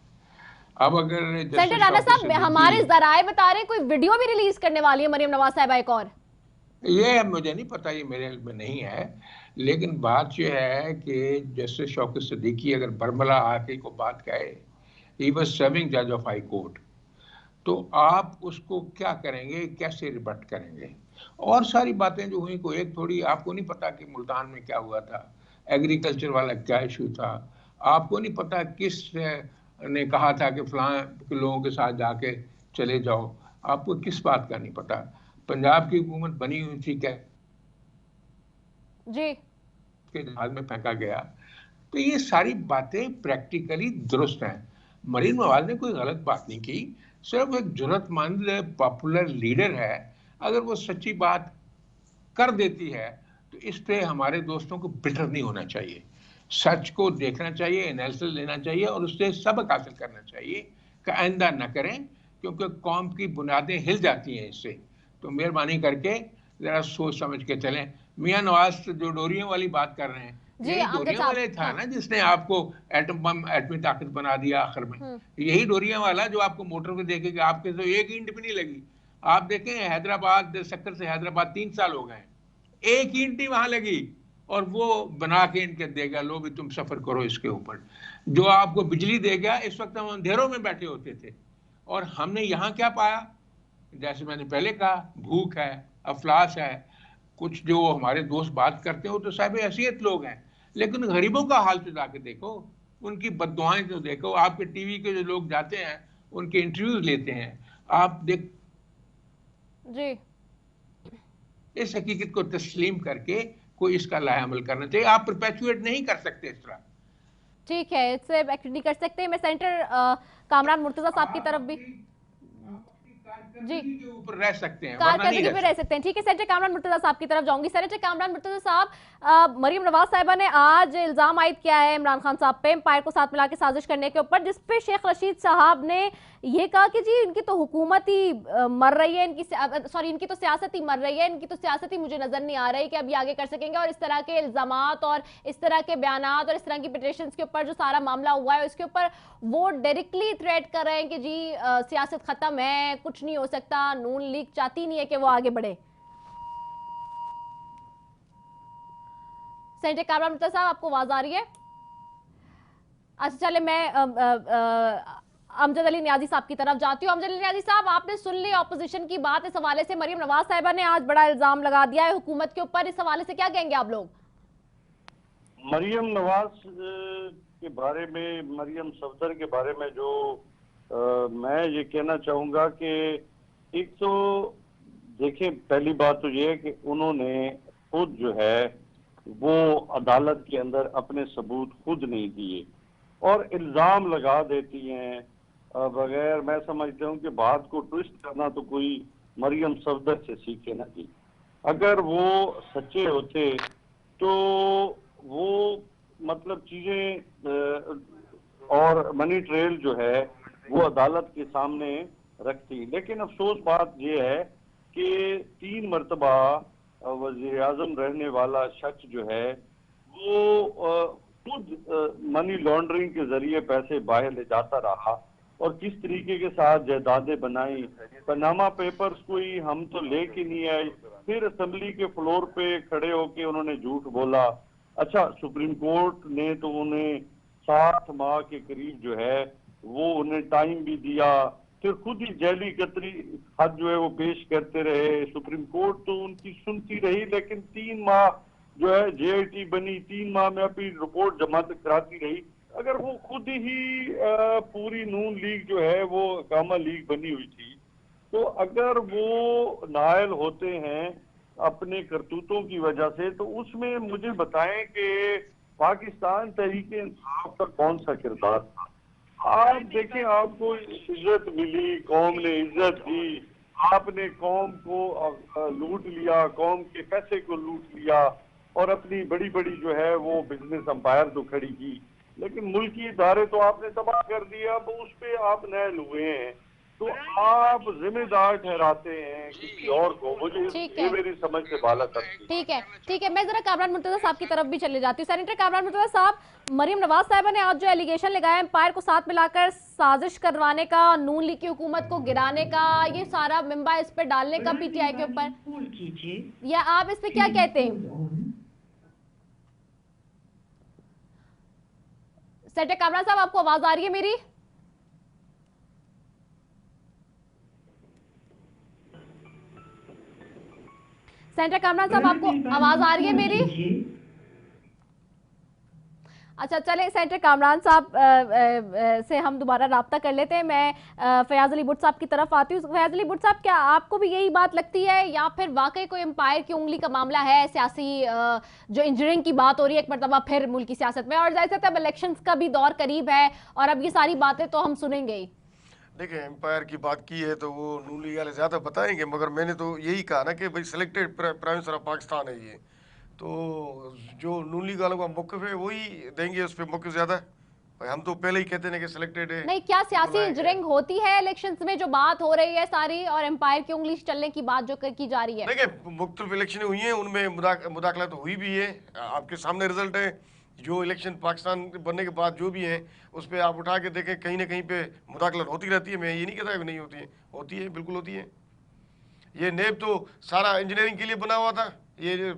अब अगर सेनेटर राणा साहब हमारे जराए बता रहे हैं कोई वीडियो भी रिलीज करने वाली है मरियम नवाज साहिबा एक और, ये मुझे नहीं पता, ये मेरे में नहीं है। लेकिन बात यह है कि जस्टिस शौकत सिद्दीकी अगर बरमला आके को बात कहे, ही वाज सर्विंग जज ऑफ हाई कोर्ट, तो आप उसको क्या करेंगे, कैसे रिबट करेंगे? और सारी बातें जो हुई, को एक थोड़ी, आपको नहीं पता कि मुल्तान में क्या हुआ था, एग्रीकल्चर वाला क्या इशू था, आपको नहीं पता किस ने कहा था कि फलां लोगों के साथ जाके चले जाओ, आपको किस बात का नहीं पता। पंजाब की हुकूमत बनी हुई थी क्या जी, के जहाज में फेंका गया, तो ये सारी बातें प्रैक्टिकली दुरुस्त हैं। मरीम नवाज ने कोई गलत बात नहीं की, सिर्फ एक जरूरतमंद पॉपुलर लीडर है, अगर वो सच्ची बात कर देती है तो इस पे हमारे दोस्तों को बिटर नहीं होना चाहिए, सच को देखना चाहिए, एनालिसिस लेना चाहिए और उससे सबक हासिल करना चाहिए कि आइंदा न करें, क्योंकि कौम की बुनियादें हिल जाती हैं इससे। तो मेहरबानी करके जरा सोच समझ के चलें। मियां नवाज जो डोरियों वाली बात कर रहे हैं, यही डोरियां वाले था ना जिसने आपको एटम बम एटमी ताकत बना दिया आखिर में। यही डोरियां वाला जो आपको मोटर पे देखेगा, आपके तो एक ईंट भी नहीं लगी। आप देखें हैदराबाद सक्कर से हैदराबाद 3 साल हो गए, एक ईंट ही वहां लगी और वो बना के इनके देगा, लो भी तुम सफर करो इसके ऊपर। जो आपको बिजली देगा, इस वक्त हम अंधेरों में बैठे होते थे और हमने यहाँ क्या पाया, जैसे मैंने पहले कहा, भूख है, अफलास है। कुछ जो हमारे दोस्त बात करते हो तो साहिब हैसियत लोग हैं, लेकिन गरीबों का हाल तो जाके देखो, उनकी बद्दुआएं तो देखो। आपके टीवी के जो लोग जाते हैं उनके इंटरव्यूज लेते हैं, आप देख जी, इस हकीकत को तस्लीम करके कोई इसका लायामल करना चाहिए। आप परपेचुएट नहीं कर सकते इस तरह। ठीक है, इससे एक्ट नहीं कर सकते। मैं सेंटर कामरान मुर्तजा साहब की तरफ भी जी के ऊपर रह सकते हैं, कारकर्दगी पे रह सकते हैं। ठीक है, सेनेटर कामरान मुर्तजा साहब की तरफ जाऊंगी। सेनेटर कामरान मुर्तजा साहब, मरीम नवाज साहिबा ने आज इल्जाम आयद किया है इमरान खान साहब पे एम्पायर को साथ मिला के साजिश करने के ऊपर, जिसपे शेख रशीद साहब ने ये कहा कि जी इनकी तो हुकूमत ही मर रही है, इनकी तो सियासत ही मर रही है, इनकी तो सियासत ही मुझे नजर नहीं आ रही कि अभी आगे कर सकेंगे। और इस तरह के इल्जामात और इस तरह के बयानात और इस तरह की पिटिशंस के ऊपर जो सारा मामला हुआ है उसके ऊपर वो डायरेक्टली थ्रेट कर रहे हैं कि जी सियासत खत्म है, कुछ नहीं हो सकता, नून लीग चाहती नहीं है कि वो आगे बढ़े। सेनेटर कामरान मुर्तजा साहब, आपको आवाज आ रही है? अच्छा, चले मैं अमजद अली नियाजी साहब की तरफ जाती हूँ। अमजद अली नियाजी साहब, आपने सुन ली ऑपोजिशन की बात इस हवाले से। मरीम नवाज साहिबा ने आज बड़ा इल्जाम लगा दिया है हुकूमत के ऊपर, इस हवाले से क्या कहेंगे आप लोग? मरियम नवाज के बारे में, मरियम सफदर के बारे में जो मैं ये कहना चाहूंगा कि एक तो देखें, पहली बात तो ये है कि उन्होंने खुद जो है वो अदालत के अंदर अपने सबूत खुद नहीं दिए और इल्जाम लगा देती हैं बगैर। मैं समझता हूँ कि बात को ट्विस्ट करना तो कोई मरियम सफदर से सीखे ना जी। अगर वो सच्चे होते तो वो मतलब चीजें और मनी ट्रेल जो है वो अदालत के सामने रखती। लेकिन अफसोस बात ये है कि 3 मरतबा वज़ीर आज़म रहने वाला शख्स जो है वो खुद मनी लॉन्ड्रिंग के जरिए पैसे बाहर ले जाता रहा और किस तरीके के साथ जायदादें बनाई। पनामा पेपर्स कोई हम तो लेके नहीं आए, फिर असेंबली के फ्लोर पे खड़े होके उन्होंने झूठ बोला। अच्छा, सुप्रीम कोर्ट ने तो उन्हें 7 माह के करीब जो है वो उन्हें टाइम भी दिया, फिर खुद ही जैली कतरी हद जो है वो पेश करते रहे। सुप्रीम कोर्ट तो उनकी सुनती रही, लेकिन 3 माह जो है जेआईटी बनी, 3 माह में अपनी रिपोर्ट जमा कराती रही। अगर वो खुद ही पूरी नून लीग जो है वो कामा लीग बनी हुई थी, तो अगर वो नायल होते हैं अपने करतूतों की वजह से, तो उसमें मुझे बताएं कि पाकिस्तान तहरीके इंसाफ का कौन सा किरदार था। आप देखें, आपको इज्जत मिली, कौम ने इज्जत दी, आपने कौम को लूट लिया, कौम के पैसे को लूट लिया और अपनी बड़ी बड़ी जो है वो बिजनेस अंपायर तो खड़ी की, लेकिन मुल्की इदारे तो आपने तबाह कर दिया। अब उस पे आप नैल हुए हैं तो आप जिम्मेदार ठहराते हैं किसी और को। मुझे ये मेरी समझ से बाला करती है। ठीक है, ठीक है, मैं जरा कामरान मुर्तजा साहब की तरफ भी चले जाती हूँ। सेनेटर कामरान मुर्तजा साहब, मरीम नवाज साहिबा ने आज जो एलिगेशन लगाया एम्पायर को साथ मिलाकर साजिश करवाने का, नून लीग की हुकूमत को गिराने का, ये सारा मिम्बा इस पे डालने का पीटीआई के ऊपर, या आप इस पे क्या कहते हैं? सेनेटर कामरान साहब, आपको आवाज आ रही है मेरी? सेनेटर कामरान साहब, आपको आवाज आ रही है मेरी? अच्छा, चले सेनेटर कामरान साहब से हम दोबारा राब्ता कर लेते हैं। मैं फयाज अली भुट्ट साहब की तरफ आती हूँ। फयाज अली भुट्ट साहब, क्या आपको भी यही बात लगती है या फिर वाकई कोई एम्पायर की उंगली का मामला है, सियासी जो इंजीनियरिंग की बात हो रही है एक मरतबा फिर मुल्क की सियासत में, और जैसे तब इलेक्शंस का भी दौर करीब है और अब ये सारी बातें तो हम सुनेंगे ही। देखिए, एम्पायर की बात की है तो वो नून लीग वाले ज़्यादा बताएंगे, मगर मैंने तो यही कहा ना कि भाई selected prime minister of Pakistan है ये, तो जो नून लीग वालों का मौक़िफ़ है वही देंगे, उस पर मौक़िफ़ ज़्यादा है। भाई हम तो पहले ही कहते हैं कि सिलेक्टेड है। नहीं, क्या सियासी इंजीनियरिंग होती है इलेक्शंस में, जो बात हो रही है सारी, और एम्पायर की उंगली चलने की बात जो की जा रही है? देखिए, मुख्तलिफ इलेक्शन हुई हैं, उनमें मुदाखला तो हुई भी है, आपके सामने रिजल्ट है। जो इलेक्शन पाकिस्तान बनने के बाद जो भी हैं, उस पर आप उठा के देखें, कहीं ना कहीं पे मुदाखलत होती रहती है। मैं ये नहीं कहता कि नहीं होती है, बिल्कुल होती है। ये नेब तो सारा इंजीनियरिंग के लिए बना हुआ था, ये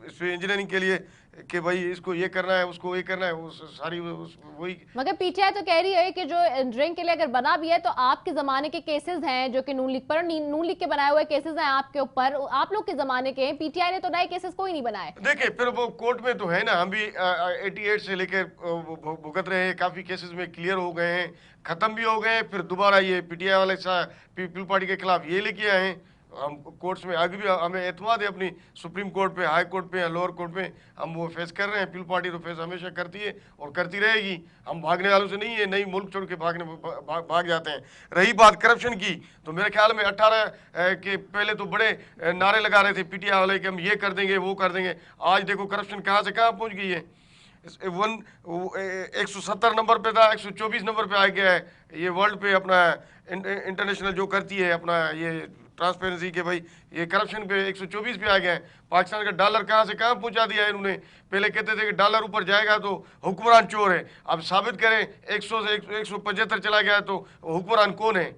इस इंजीनियरिंग के लिए कि भाई इसको ये करना है, उसको ये करना है, सारी वही। मगर पीटीआई तो कह रही है कि जो इंजीनियरिंग के लिए अगर बना भी है तो आपके जमाने के केसेस हैं जो कि नून लीग पर, नून लीग के बनाए हुए केसेस हैं आपके ऊपर, आप लोग के जमाने के हैं। पीटीआई ने तो नए केसेस कोई नहीं बनाए। देखिए, फिर वो कोर्ट में तो है ना, हम भी 88 से लेकर भुगत रहे हैं, काफी केसेस में क्लियर हो गए हैं, खत्म भी हो गए, फिर दोबारा ये पीटीआई वाले पीपल पार्टी के खिलाफ ये लेके आए हैं। हम कोर्ट्स में आगे भी हमें एतमाद है अपनी सुप्रीम कोर्ट पे, हाई कोर्ट पे या लोअर कोर्ट पे, हम वो फेस कर रहे हैं। पीपल पार्टी तो फेस हमेशा करती है और करती रहेगी। हम भागने वालों से नहीं है, नहीं मुल्क छोड़ के भाग जाते हैं। रही बात करप्शन की, तो मेरे ख्याल में 18 के पहले तो बड़े नारे लगा रहे थे पीटीआई वाले कि हम ये कर देंगे, वो कर देंगे। आज देखो करप्शन कहाँ से कहाँ पहुँच गई है। 170 नंबर पे था, 124 नंबर पे आ गया है। ये वर्ल्ड पे अपना इंटरनेशनल जो करती है अपना ये ट्रांसपेरेंसी के, भाई ये करप्शन पे 124 पे आ गया है। पाकिस्तान का डॉलर कहाँ से कहाँ पहुंचा दिया है इन्होंने। पहले कहते थे कि डॉलर ऊपर जाएगा तो हुक्मरान चोर है, अब साबित करें 100 से 175 चला गया तो हुक्मरान कौन है।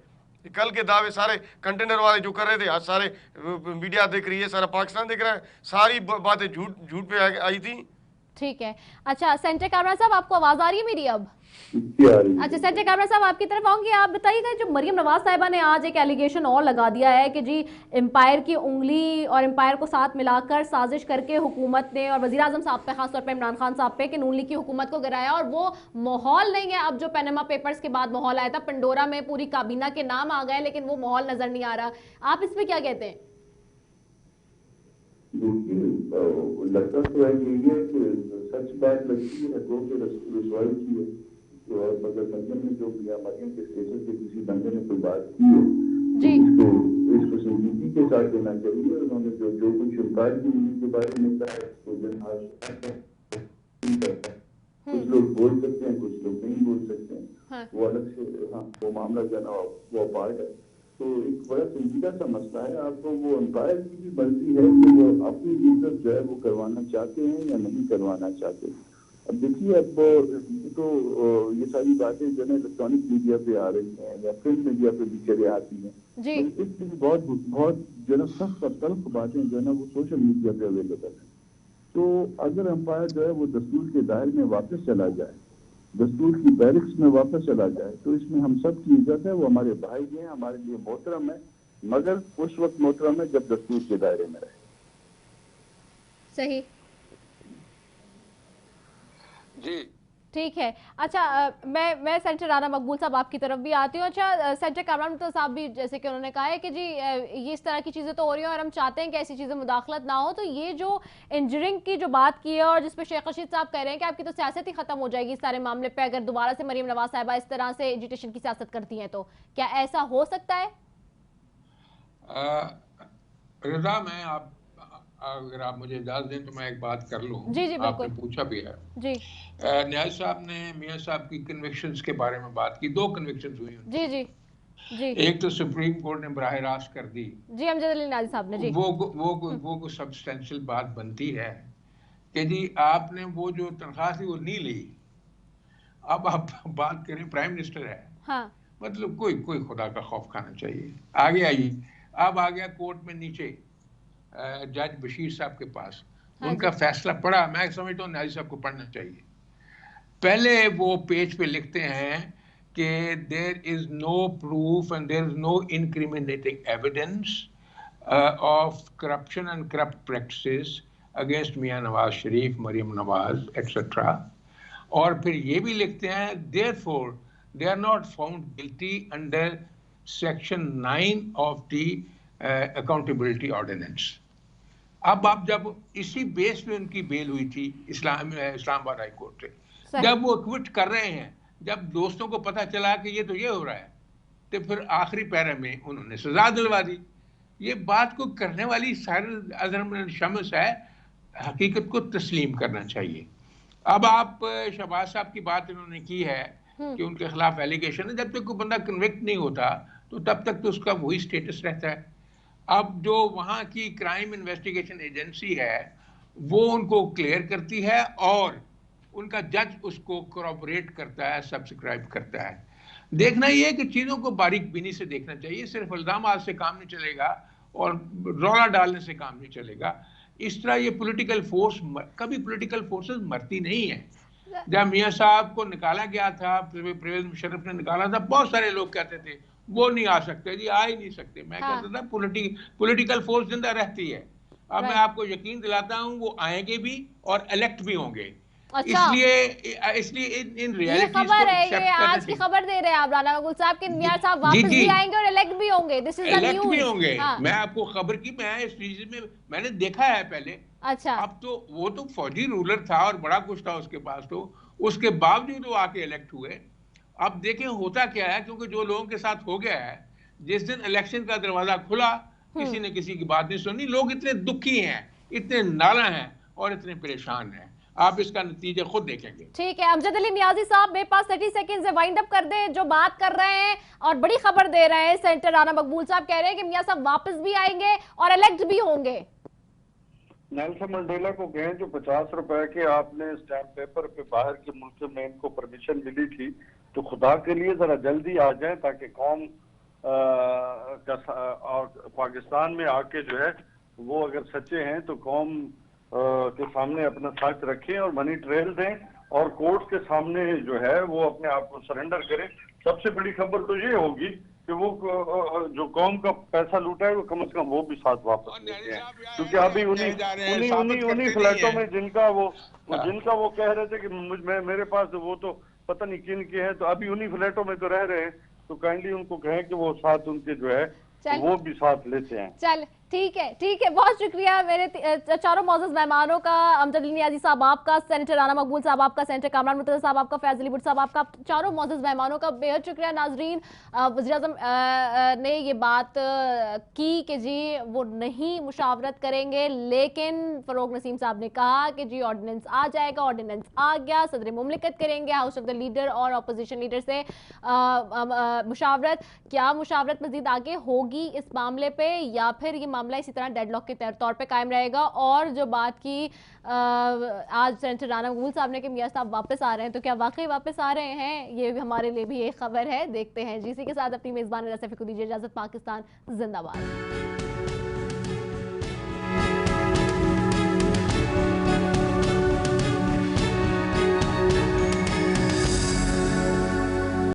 कल के दावे सारे कंटेनर वाले जो कर रहे थे, आज सारे मीडिया देख रही है, सारा पाकिस्तान देख रहा है, सारी बातें झूठ पे आई थी। ठीक है, अच्छा सेंटर कैमरा साहब, आपको आवाज आ रही है मेरी अब? अच्छा सेंटर कैमरा साहब, आपकी तरफ आऊंगी। आप बताइएगा, जो मरियम नवाज साहिबा ने आज एक एलिगेशन और लगा दिया है कि जी एम्पायर की उंगली और एम्पायर को साथ मिलाकर साजिश करके हुकूमत ने और वज़ीर आज़म साहब पे, खासतौर पे इमरान खान साहब पे, कि नून लीग की हुकूमत को गिराया, और वो माहौल नहीं है अब जो पैनामा पेपर्स के बाद माहौल आया था। पंडोरा में पूरी काबीना के नाम आ गए लेकिन वो माहौल नजर नहीं आ रहा। आप इस पर क्या कहते हैं? लगता तो है ये कि सच बात लगती है तो रसवाई की है। और मगर मरियम ने जो मरियम के स्टेटस पे किसी बंदे ने कोई बात की है जी, तो इसको संजीदगी के साथ देना चाहिए। उन्होंने जो कुछ एम्पायर के बारे में कहा है तो कुछ लोग बोल सकते हैं, कुछ लोग नहीं बोल सकते हैं। हाँ। वो अलग से, हाँ, वो मामला जो है ना वो पार्ट है। तो एक बड़ा संजीदा सा मसला है। आपको वो एम्पायर की भी मर्जी है कि वो अपनी इज्जत जो है वो करवाना चाहते हैं या नहीं करवाना चाहते। अब देखिए, अब तो ये सारी बातें जो है इलेक्ट्रॉनिक मीडिया पे आ रही हैं या प्रिंट मीडिया पे भी चले आती हैं जी। तो इसलिए बहुत जो है सख्त और तल्ख बातें जो है ना वो सोशल मीडिया पे अवेलेबल है। तो अगर एम्पायर जो है वो दस्तूर के दायरे में वापस चला जाए, दस्तूर की बैरिक्स में वापस चला जाए, तो इसमें हम सब की इज्जत है। वो हमारे भाई हैं, हमारे लिए मोहतरम है, मगर उस वक्त मोहतरम है जब दस्तूर के दायरे में रहे। सही जी, ठीक है। अच्छा, मैं सेंटर राना मकबूल साहब आपकी तरफ भी आती हूँ। अच्छा, सेंटर कामरान तो साहब भी जैसे कि उन्होंने कहा है कि जी ये इस तरह की चीज़ें तो हो रही हैं और हम चाहते हैं कि ऐसी चीज़ें मुदाखलत ना हो। तो ये जो इंजीनियरिंग की जो बात की है और जिस पे शेख रशीद साहब कह रहे हैं कि आपकी तो सियासत ही खत्म हो जाएगी इस सारे मामले पे अगर दोबारा से मरियम नवाज साहिबा इस तरह से एजुटेशन की सियासत करती हैं, तो क्या ऐसा हो सकता है? रजा, मैं अगर आप मुझे इजाजत दें तो मैं एक बात कर लूं। जी जी, आपने पूछा भी है जी। न्याय साहब ने मियां साहब की कन्विक्शंस के बारे में बात की। 2 कन्विक्शंस हुई जी जी जी। एक तो सुप्रीम कोर्ट ने बराह रास्त कर दी जी, अमजद अली नाजी साहब ने जी। वो सब्सटेंशियल बात बनती है कि जी आपने वो जो तनख्वाह थी वो नहीं ली। अब आप बात करें, प्राइम मिनिस्टर है, हाँ, मतलब कोई खुदा का खौफ खाना चाहिए। आगे आइए, अब आ गया कोर्ट में नीचे जज बशीर साहब के पास, हाँ, उनका फैसला पढ़ा। मैं समझता हूँ नाजी साहब को पढ़ना चाहिए। पहले वो पेज पे लिखते हैं कि there is no proof and there is no incriminating evidence of corruption and corrupt practices against मियां नवाज शरीफ, मरियम नवाज एक्सेट्रा। और फिर ये भी लिखते हैं therefore they are not found guilty under section 9 of the accountability ordinance. अब आप जब इसी बेस पे उनकी बेल हुई थी इस्लामाबाद हाई कोर्ट से, जब वो क्विट कर रहे हैं, जब दोस्तों को पता चला कि ये तो ये हो रहा है, तो फिर आखिरी पैरा में उन्होंने सजा दिलवा दी। ये बात को करने वाली सारे अजहर शम्स है, हकीकत को तस्लीम करना चाहिए। अब आप शहबाज साहब की बात इन्होंने की है कि उनके खिलाफ एलिगेशन है, जब तक कोई बंदा कन्विक्ट नहीं होता तो तब तक तो उसका वही स्टेटस रहता है। अब जो वहाँ की क्राइम इन्वेस्टिगेशन एजेंसी है वो उनको क्लियर करती है और उनका जज उसको कोऑपरेट करता है, सब्सक्राइब करता है। देखना ये है कि चीज़ों को बारीक बीनी से देखना चाहिए, सिर्फ इल्ज़ामात से काम नहीं चलेगा और रौला डालने से काम नहीं चलेगा। इस तरह ये पॉलिटिकल फोर्स, कभी पॉलिटिकल फोर्सेस मरती नहीं है। जब मियां साहब को निकाला गया था, परवेज मुशर्रफ ने निकाला था, बहुत सारे लोग कहते थे वो नहीं आ सकते जी, आ ही नहीं सकते। मैं कहता था पॉलिटिकल फोर्स जिंदा रहती है। अब मैं आपको यकीन दिलाता हूँ वो आएंगे भी और इलेक्ट भी होंगे। अच्छा। इसलिए इन ये रियलिटीज खबर को है, एक्सेप्ट ये करना आज की चाहिए। खबर दे रहे हैं आप राना मकबूल साहब के मियां साहब वापस भी आएंगे और इलेक्ट भी होंगे। This is the elect news. भी होंगे। हाँ। मैं आपको खबर की, मैं इस चीज में मैंने देखा है पहले। अच्छा। अब तो वो तो फौजी रूलर था और बड़ा कुछ था उसके पास, तो उसके बावजूद वो आके इलेक्ट हुए। अब देखें होता क्या है, क्योंकि जो लोगों के साथ हो गया है, जिस दिन इलेक्शन का दरवाजा खुला किसी ने किसी की बात नहीं सुनी। लोग इतने दुखी हैं, इतने नाला हैं और इतने परेशान हैं। आप इसका नतीजा खुद देखेंगे। ठीक है अमजद अली नियाजी साहब, मेरे पास 30 सेकंड से वाइंड अप कर दे जो बात कर रहे हैं और बड़ी खबर दे रहे हैं। सेनेटर राना मकबूल साहब कह रहे हैं कि मियां साहब वापस भी आएंगे और इलेक्ट भी होंगे। नेल्सन मंडेला को कहें जो 50 रुपए के आपने स्टैम्प पेपर पे बाहर के मुल्क में इनको परमिशन मिली थी, तो खुदा के लिए जरा जल्दी आ जाए ताकि कौम और पाकिस्तान में आके जो है वो अगर सच्चे हैं तो कौम के सामने अपना सच रखें और मनी ट्रेल दें और कोर्ट के सामने जो है वो अपने आप को सरेंडर करें। सबसे बड़ी खबर तो ये होगी कि वो जो कौम का पैसा लूटा है वो कम से कम वो भी साथ वापस लेते हैं, क्योंकि अभी उन्हीं फ्लैटों में जिनका वो कह रहे थे कि मेरे पास वो तो पता नहीं किन के हैं, तो अभी उन्हीं फ्लैटों में तो रह रहे हैं। तो काइंडली उनको कहें कि वो साथ उनके जो है वो भी साथ लेते हैं। चल ठीक है, बहुत शुक्रिया मेरे चारों मौजूद मेहमानों का। अमजद अली नियाजी साहब आपका, सेनेटर राना मकबूल साहब आपका, सेनेटर कामरान मुर्तज़ा साहब आपका, फैज़ अली भुट्टो साहब आपका, चारों मौजूद मेहमानों का बेहद शुक्रिया। नाजरीन, वज़ीर-ए-आज़म ने ये बात की कि जी वो नहीं मुशावरत करेंगे, लेकिन फ़रोग नसीम साहब ने कहा कि जी ऑर्डिनेंस आ जाएगा, ऑर्डिनेंस आ गया, सदर मुमलिकत करेंगे हाउस ऑफ द लीडर और अपोजिशन लीडर से मुशावरत। क्या मुशावरत मज़ीद आगे होगी इस मामले पर, या फिर ये मामला इसी तरह डेडलॉक के तौर पे कायम रहेगा? और जो बात की आज सेनेटर राना मकबूल साहब ने कि मियां साहब वापस आ रहे हैं, तो क्या वाकई वापस आ रहे हैं? ये हमारे लिए भी एक खबर है, देखते हैं। जीसी के साथ अपनी मेजबान रसफी को दीजिए इजाजत। पाकिस्तान जिंदाबाद।